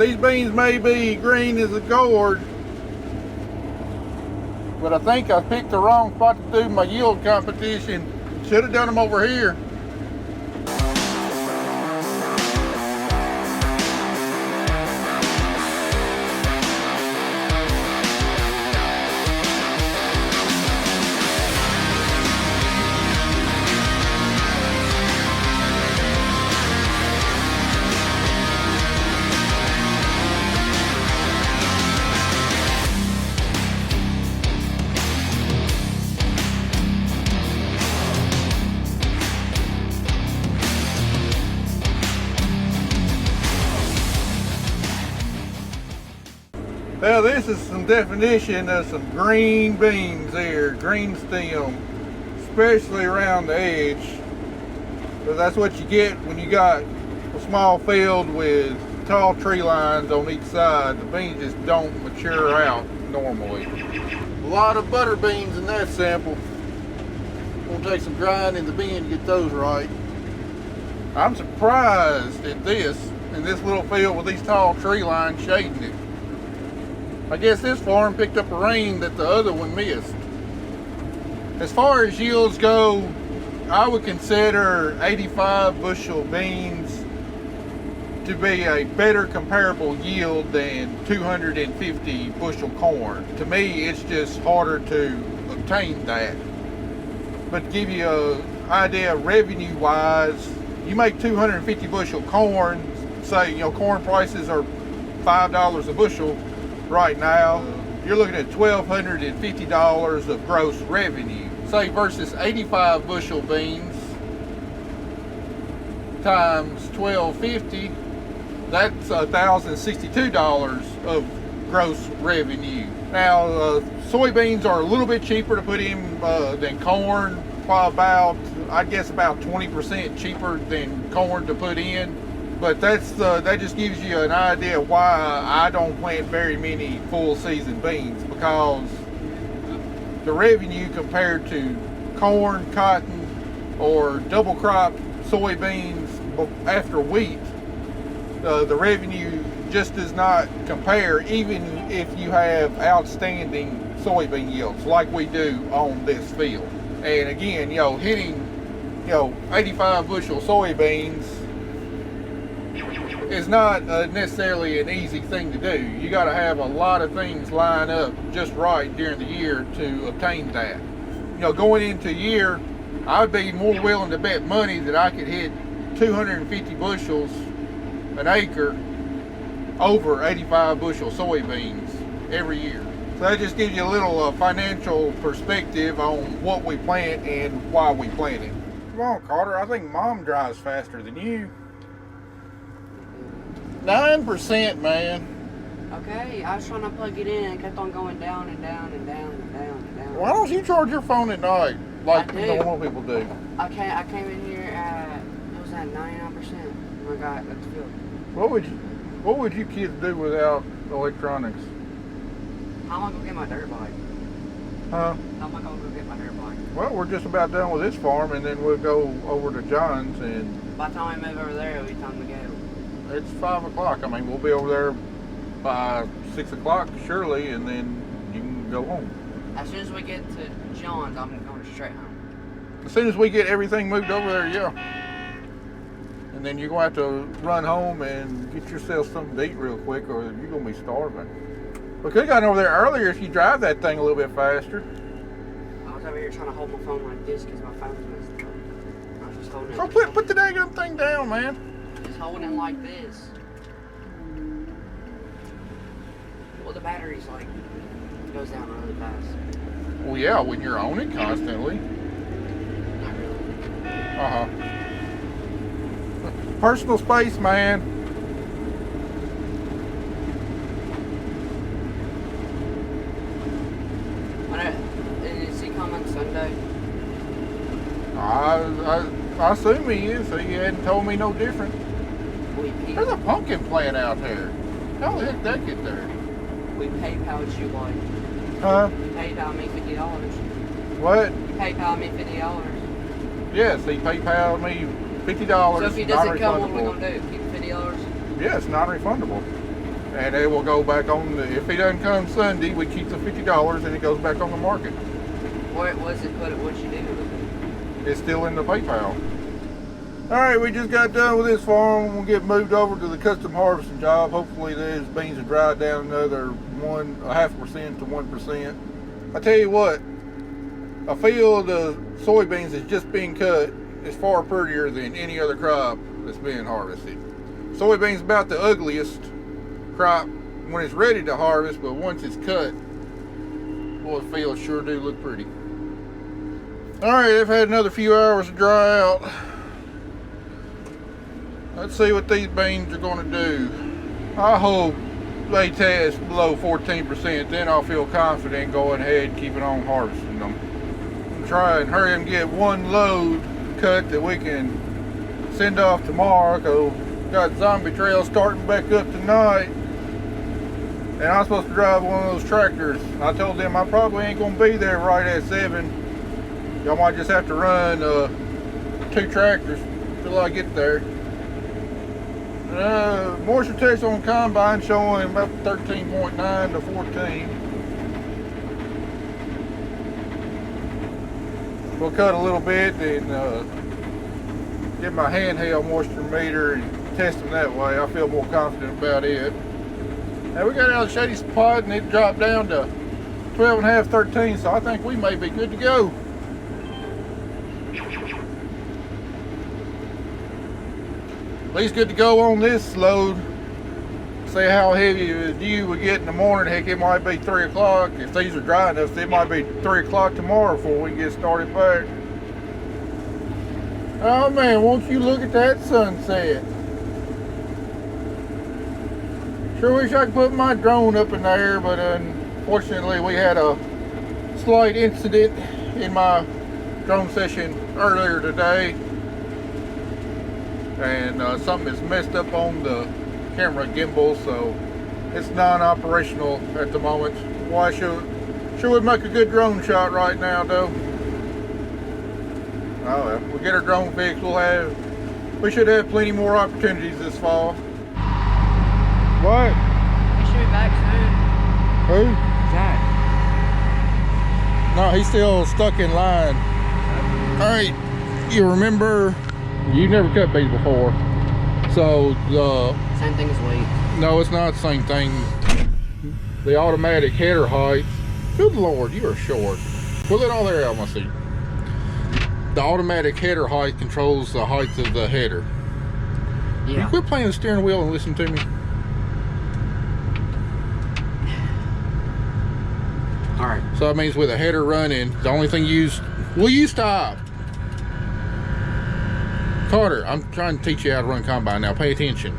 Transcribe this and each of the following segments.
These beans may be green as a gourd, but I think I picked the wrong spot to do my yield competition. Should have done them over here. Well, this is some definition of some green beans here, green stem, especially around the edge. But that's what you get when you got a small field with tall tree lines on each side. The beans just don't mature out normally. A lot of butter beans in that sample. Gonna take some grinding in the bin to get those right. I'm surprised at this, in this little field with these tall tree lines shading it. I guess this farm picked up a rain that the other one missed. As far as yields go, I would consider 85 bushel beans to be a better comparable yield than 250 bushel corn. To me, it's just harder to obtain that. But to give you an idea revenue wise, you make 250 bushel corn, say, corn prices are $5 a bushel right now, you're looking at $1,250 of gross revenue. Say versus 85 bushel beans times $1,250, that's $1,062 of gross revenue. Now, soybeans are a little bit cheaper to put in than corn, about, I guess about 20% cheaper than corn to put in. But that just gives you an idea why I don't plant very many full season beans, because the revenue compared to corn, cotton, or double crop soybeans after wheat, the revenue just does not compare, even if you have outstanding soybean yields like we do on this field. And again, hitting 85 bushel soybeans is not necessarily an easy thing to do. You got to have a lot of things line up just right during the year to obtain that. Going into a year, I'd be more willing to bet money that I could hit 250 bushels an acre over 85 bushel soybeans every year. So that just gives you a little financial perspective on what we plant and why we plant it. Come on, Carter, I think Mom drives faster than you. 9%, man. Okay, I was trying to plug it in and it kept on going down and down and down and down and down. Why don't you charge your phone at night like normal people do? I came in here at, it was at 99%. I got that's good. What would you kids do without electronics? How am I gonna get my dirt bike? Huh? How am I gonna go get my dirt bike? Well, we're just about done with this farm, and then we'll go over to John's, and by the time I move over there, it'll be time to go. It's 5 o'clock. I mean, we'll be over there by 6 o'clock, surely, and then you can go home. As soon as we get to John's, I'm going straight home. As soon as we get everything moved over there, yeah. And then you're going to have to run home and get yourself something to eat real quick, or you're going to be starving. We could have gotten over there earlier if you drive that thing a little bit faster. I was over here trying to hold my phone like this because my phone's messed up. I was just holding it. So put the daggum thing down, man. Just holding it like this. Well, the battery's like, it goes down really fast. Well, yeah, when you're on it constantly. Not really. Uh-huh. Personal space, man. Is he coming Sunday? I assume he is. He hadn't told me no different. There's a pumpkin plant out there. How the heck did that get there? We PayPal'd you like. Huh? You PayPal me $50. What? You PayPal me $50. Yes, he PayPal'd me $50. So if he doesn't come, what are we gonna do? Keep $50? Yeah, it's non-refundable. and it will go back on the, if he doesn't come Sunday, we keep the $50 and it goes back on the market. What was it? What you do with it? It's still in the PayPal. Alright, we just got done with this farm. We'll get moved over to the custom harvesting job. Hopefully those beans will dry down another 0.5% to 1%. I tell you what, a field of soybeans that's just being cut is far prettier than any other crop that's being harvested. Soybeans about the ugliest crop when it's ready to harvest, but once it's cut, boy, the fields sure do look pretty. Alright, I've had another few hours to dry out. Let's see what these beans are going to do. I hope they test below 14%, then I'll feel confident going ahead and keeping on harvesting them. I'm trying to hurry and get one load cut that we can send off tomorrow, because we've got zombie trails starting back up tonight. And I'm supposed to drive one of those tractors. I told them I probably ain't going to be there right at 7. Y'all might just have to run 2 tractors till I get there. Moisture test on combine showing about 13.9 to 14. We'll cut a little bit and get my handheld moisture meter and test them that way. I feel more confident about it. Now we got out of the shady spot and it dropped down to 12.5, 13, so I think we may be good to go. At least good to go on this load. See how heavy a dew we get in the morning. Heck, it might be 3 o'clock. If these are dry enough, it might be 3 o'clock tomorrow before we get started back. Oh man, won't you look at that sunset? Sure wish I could put my drone up in there, but unfortunately we had a slight incident in my drone session earlier today. And something is messed up on the camera gimbal, so it's non-operational at the moment. Why sure would make a good drone shot right now though. Oh well, we'll get our drone fixed. We should have plenty more opportunities this fall. What? He should be back soon. Who? Zach. No, he's still stuck in line. Alright, you remember, you never cut bees before, so the Same thing as weight. no, it's not the same thing. The automatic header height, good lord, you are short. Pull it all there out of my seat. The automatic header height controls the height of the header. Yeah. Can you quit playing the steering wheel and listen to me? Alright. So that means with a header running, the only thing used, will you stop? Carter, I'm trying to teach you how to run combine now, pay attention.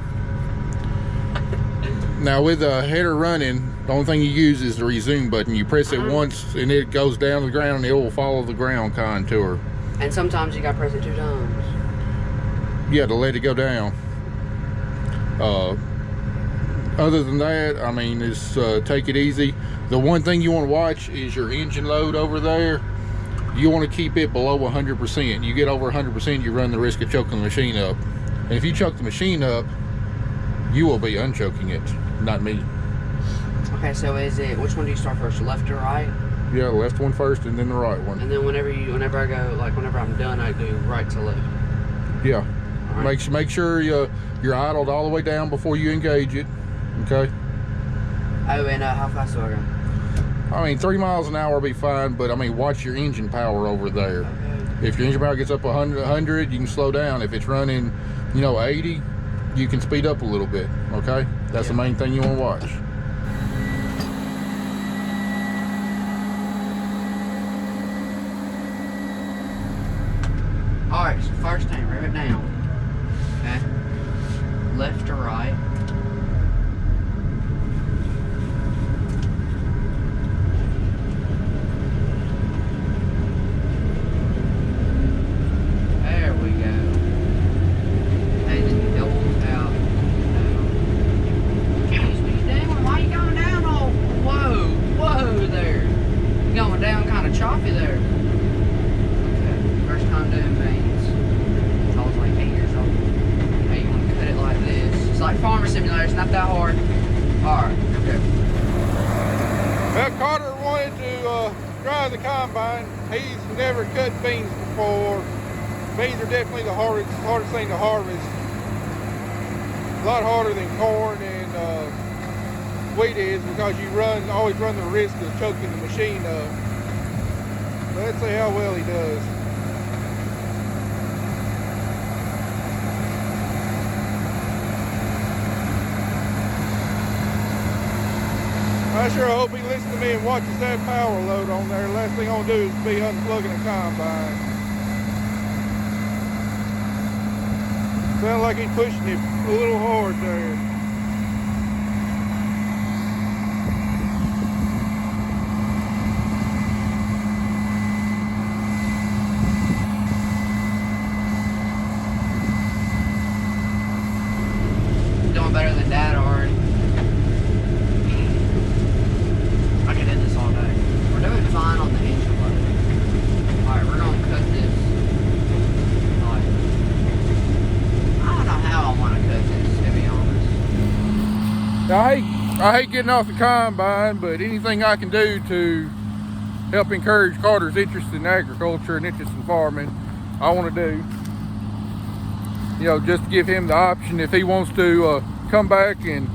Now with the header running, the only thing you use is the resume button. You press it once and it goes down to the ground and it will follow the ground contour. And sometimes you gotta press it 2 times. Yeah, to let it go down. Other than that, I mean, it's take it easy. The one thing you want to watch is your engine load over there. You want to keep it below 100%. You get over 100%, you run the risk of choking the machine up. And if you choke the machine up, you will be unchoking it, not me. Okay, so is it, which one do you start first, left or right? Yeah, the left one first and then the right one. And then whenever I go, like whenever I'm done, I do right to left. Yeah. All right. Make sure you're idled all the way down before you engage it. Okay. Oh, and how fast do I go? I mean, 3 miles an hour will be fine, but I mean, watch your engine power over there. Okay. If your engine power gets up 100, you can slow down. If it's running, 80, you can speed up a little bit. Okay. That's the main thing you want to watch. Alright, so first thing, rev it down. Okay. Left or right. There we go. And then double out. Down. Excuse me, Damon, why you going down all? Whoa there. You're going down kind of choppy there. Okay, first time doing beans. I was like 8 years old. Hey, you want to cut it like this. It's like farmers Alright, okay. Well, Carter wanted to drive the combine. He's never cut beans before. Beans are definitely the hardest thing to harvest. A lot harder than corn and wheat is, because you always run the risk of choking the machine up. But let's see how well he does. I sure hope he listens to me and watches that power load on there. The last thing I'm gonna do is be unplugging a combine. Sounds like he's pushing it a little hard there. Doing better than Dad already. I can hit this all day. We're doing fine on the engine load. Alright, we're gonna cut this. Like, I don't know how I want to cut this, to be honest. Now, I hate getting off the combine, but anything I can do to help encourage Carter's interest in agriculture and interest in farming, I want to do. You know, just to give him the option if he wants to come back and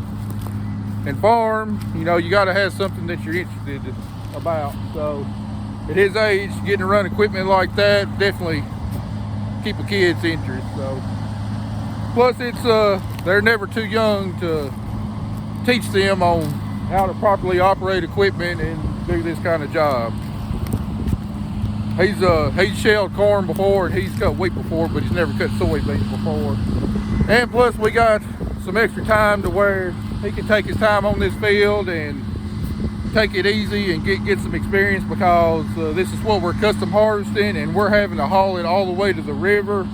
farm. You know, you got to have something that you're interested about. So at his age, getting to run equipment like that definitely keep a kid's interest. So plus it's they're never too young to teach them on how to properly operate equipment and do this kind of job. He's shelled corn before and he's cut wheat before, but he's never cut soybeans before. And plus we got some extra time to where he can take his time on this field and take it easy and get some experience, because this is what we're custom harvesting, and we're having to haul it all the way to the river,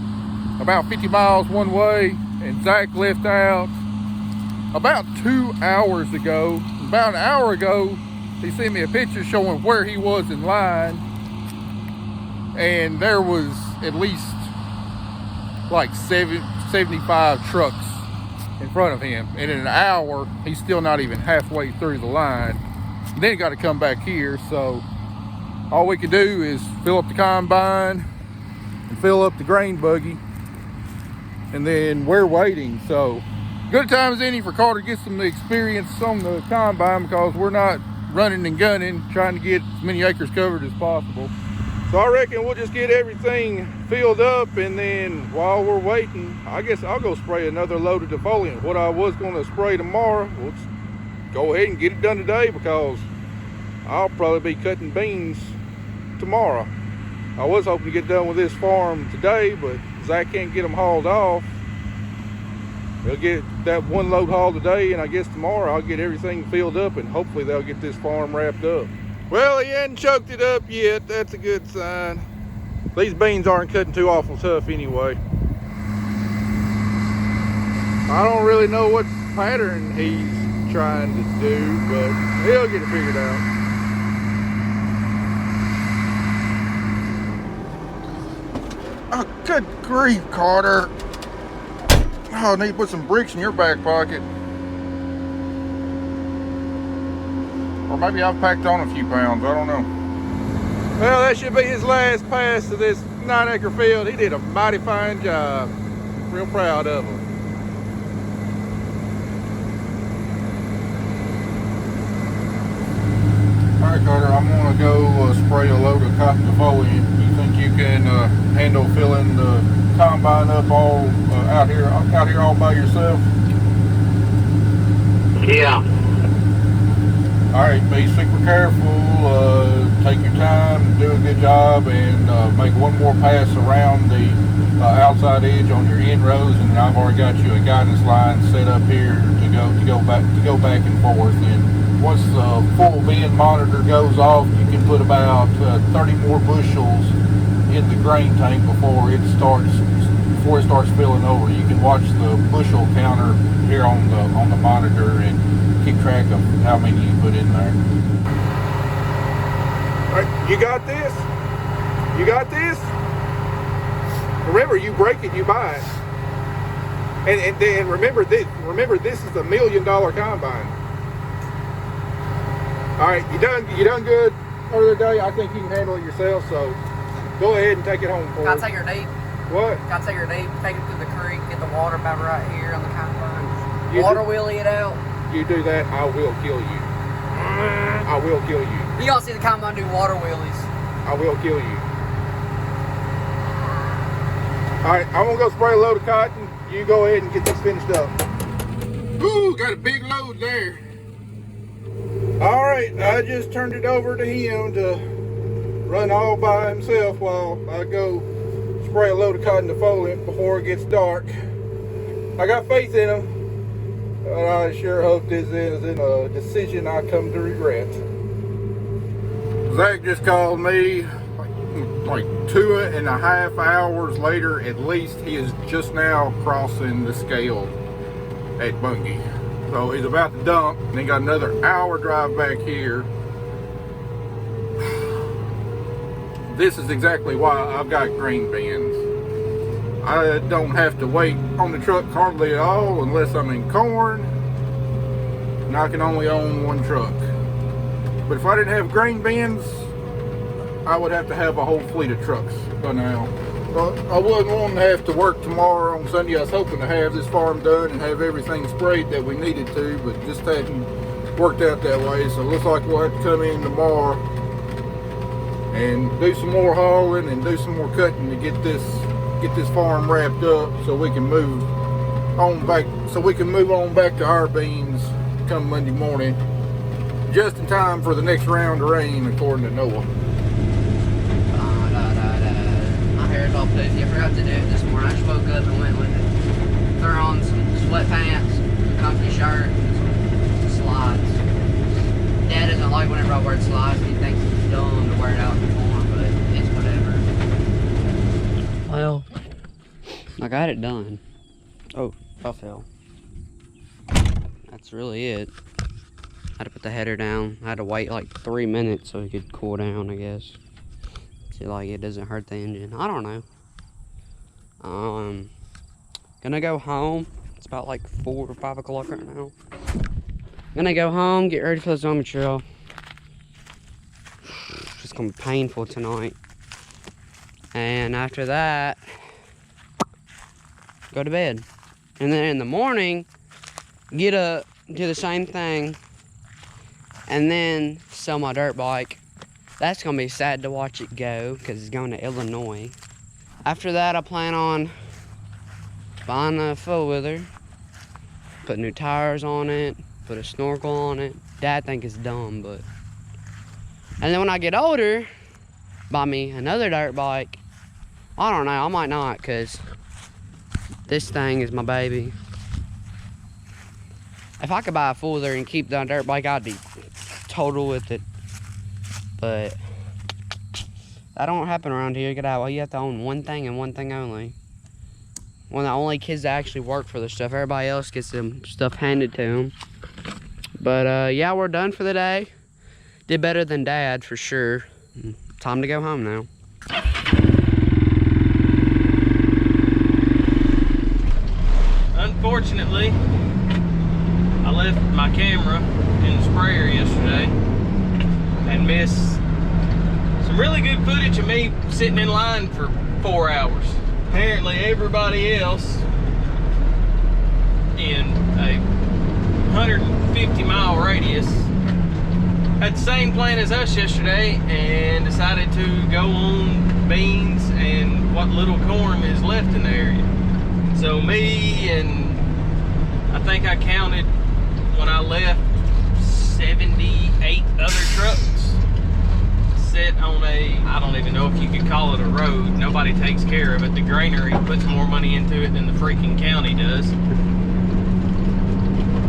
about 50 miles one way. And Zach left out about 2 hours ago. About an hour ago, he sent me a picture showing where he was in line, and there was at least like 75 trucks in front of him, and in an hour he's still not even halfway through the line. And then he got to come back here. So all we can do is fill up the combine and fill up the grain buggy, and then we're waiting. So good time as any for Carter to get some experience on the combine, because we're not running and gunning trying to get as many acres covered as possible. So I reckon we'll just get everything filled up, and then while we're waiting, I guess I'll go spray another load of defoliant. What I was going to spray tomorrow, we'll just go ahead and get it done today, because I'll probably be cutting beans tomorrow. I was hoping to get done with this farm today, but Zach can't get them hauled off. They'll get that one load hauled today, and I guess tomorrow I'll get everything filled up, and hopefully they'll get this farm wrapped up. Well, he hadn't choked it up yet. That's a good sign. These beans aren't cutting too awful tough anyway. I don't really know what pattern he's trying to do, but he'll get it figured out. Oh, good grief, Carter. Oh, I need to put some bricks in your back pocket. Or maybe I've packed on a few pounds, I don't know. Well, that should be his last pass to this 9-acre field. He did a mighty fine job. Real proud of him. All right, Carter, I'm gonna go spray a load of cotton defoliant. You think you can handle filling the combine up all out here all by yourself? Yeah. All right, be super careful, take your time, do a good job, and make one more pass around the outside edge on your end rows, and I've already got you a guidance line set up here to go back and forth. And once the full bin monitor goes off, you can put about 30 more bushels in the grain tank before it starts filling over. You can watch the bushel counter here on the monitor and keep track of how many you put in there. All right, you got this? You got this? Remember, you break it, you buy it. And then remember this is $1 million combine. All right, you done good earlier today. I think you can handle it yourself, so go ahead and take it home for Can I us. take her deep? What? Can I take her deep? Take it through the creek, get the water about right here on the combine. You Water wheelie it out. You do that, I will kill you. I will kill you. You gonna see the combine do water wheelies. I will kill you. All right, I'm gonna go spray a load of cotton. You go ahead and get this finished up. Ooh, got a big load there. All right, I just turned it over to him to run all by himself while I go spray a load of cotton defoliant before it gets dark. I got faith in him, but I sure hope this isn't a decision I come to regret. Zach just called me like 2.5 hours later at least. He is just now crossing the scale at Buggy. So he's about to dump, and he got another hour drive back here. This is exactly why I've got green bins. I don't have to wait on the truck hardly at all unless I'm in corn, and I can only own one truck. But if I didn't have green bins, I would have to have a whole fleet of trucks by now. But I wasn't wanting to have to work tomorrow on Sunday. I was hoping to have this farm done and have everything sprayed that we needed to, but just hadn't worked out that way. So it looks like we'll have to come in tomorrow and do some more hauling and do some more cutting to get this farm wrapped up so we can move on back to our beans come Monday morning, just in time for the next round of rain, according to Noah. Hair's all poofy. I forgot to do it this morning. I just woke up and went with it. Threw on some sweatpants, a comfy shirt, and some slides. Dad doesn't like whenever I wear slides. He thinks it's dumb to wear it out in the morning, but it's whatever. Well, I got it done. Oh, I fell. That's really it. I had to put the header down. I had to wait like 3 minutes so it could cool down, I guess. Like it doesn't hurt the engine. I don't know. Gonna go home. It's about like 4 or 5 o'clock right now. Gonna go home, get ready for the zombie trail. It's gonna be painful tonight. And after that, go to bed. And then in the morning, get up, do the same thing, and then sell my dirt bike. That's gonna be sad to watch it go because it's going to Illinois. After that, I plan on buying a four-wheeler, put new tires on it, put a snorkel on it. Dad think it's dumb, but. And then when I get older, buy me another dirt bike. I don't know, I might not, because this thing is my baby. If I could buy a four-wheeler and keep the dirt bike, I'd be total with it. But that don't happen around here. You have to own one thing and one thing only. One of the only kids that actually work for this stuff. Everybody else gets them stuff handed to them. But yeah, we're done for the day. Did better than Dad for sure. Time to go home now. Unfortunately, I left my camera in the sprayer yesterday and missed some really good footage of me sitting in line for 4 hours. Apparently everybody else in a 150-mile radius had the same plan as us yesterday and decided to go on beans and what little corn is left in the area. So me and I think I counted when I left 78 other trucks sit on a, I don't even know if you could call it a road. Nobody takes care of it. The granary puts more money into it than the freaking county does.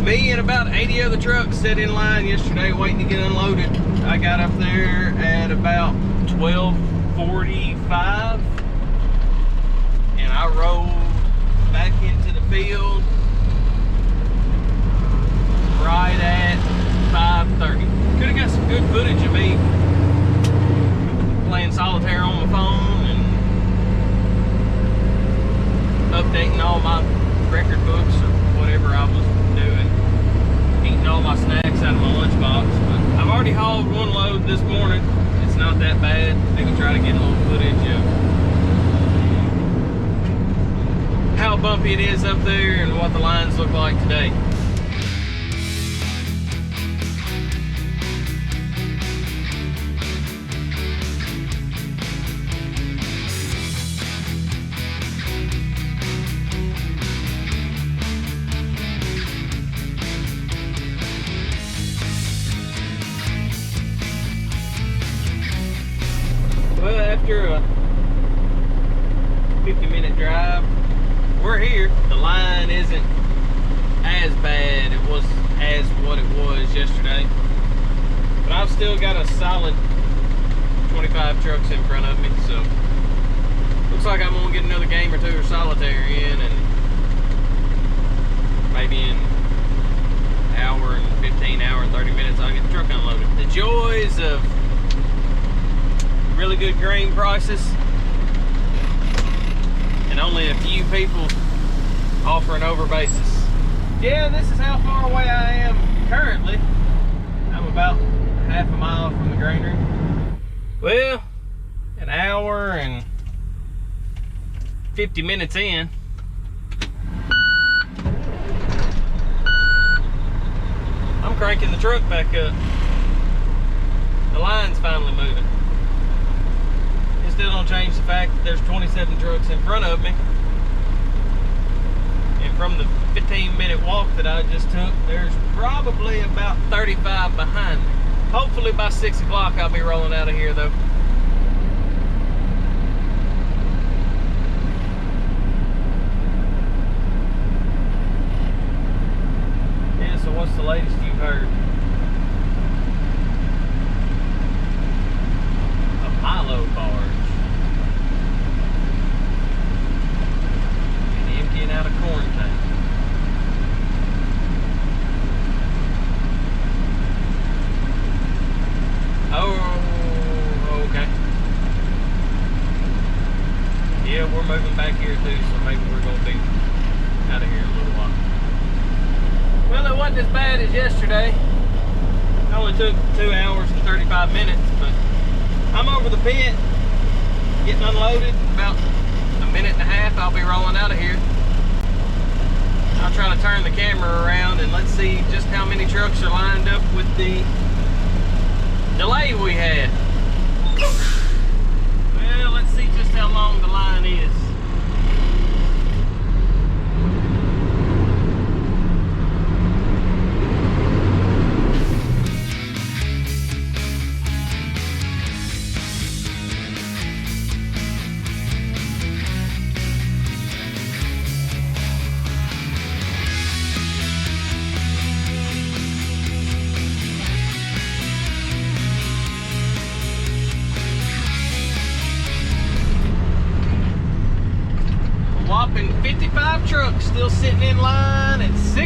Me and about 80 other trucks sat in line yesterday waiting to get unloaded. I got up there at about 12:45 and I rolled back into the field right at 5:30. Could have got some good footage of me playing solitaire on my phone and updating all my record books or whatever I was doing, eating all my snacks out of my lunchbox. But I've already hauled one load this morning. It's not that bad. Maybe try to get a little footage of how bumpy it is up there and what the lines look like today. Well, after a 50-minute drive, we're here. The line isn't as bad it was as what it was yesterday, but I've still got a solid 25 trucks in front of me, so looks like I'm gonna get another game or two of solitaire in, and maybe in an hour and 15, hour and 30 minutes I'll get the truck unloaded. The joys of really good grain prices and only a few people offering over basis. Yeah, this is how far away I am currently. I'm about half a mile from the granary. Well, an hour and 50 minutes in. I'm cranking the truck back up. The line's finally moving. It still don't change the fact that there's 27 trucks in front of me. And from the 15-minute walk that I just took, there's probably about 35 behind me. Hopefully by 6 o'clock I'll be rolling out of here though. Yeah, so what's the latest you've heard? A Milo barge. And emptying out a corn tank. Oh, okay. Yeah, we're moving back here too, so maybe we're going to be out of here in a little while. Well, it wasn't as bad as yesterday. It only took 2 hours and 35 minutes, but I'm over the pit, getting unloaded. About a minute and a half, I'll be rolling out of here. I'll try to turn the camera around and let's see just how many trucks are lined up with the delay we had. Well, let's see just how long the line is. Whopping 55 trucks still sitting in line at 6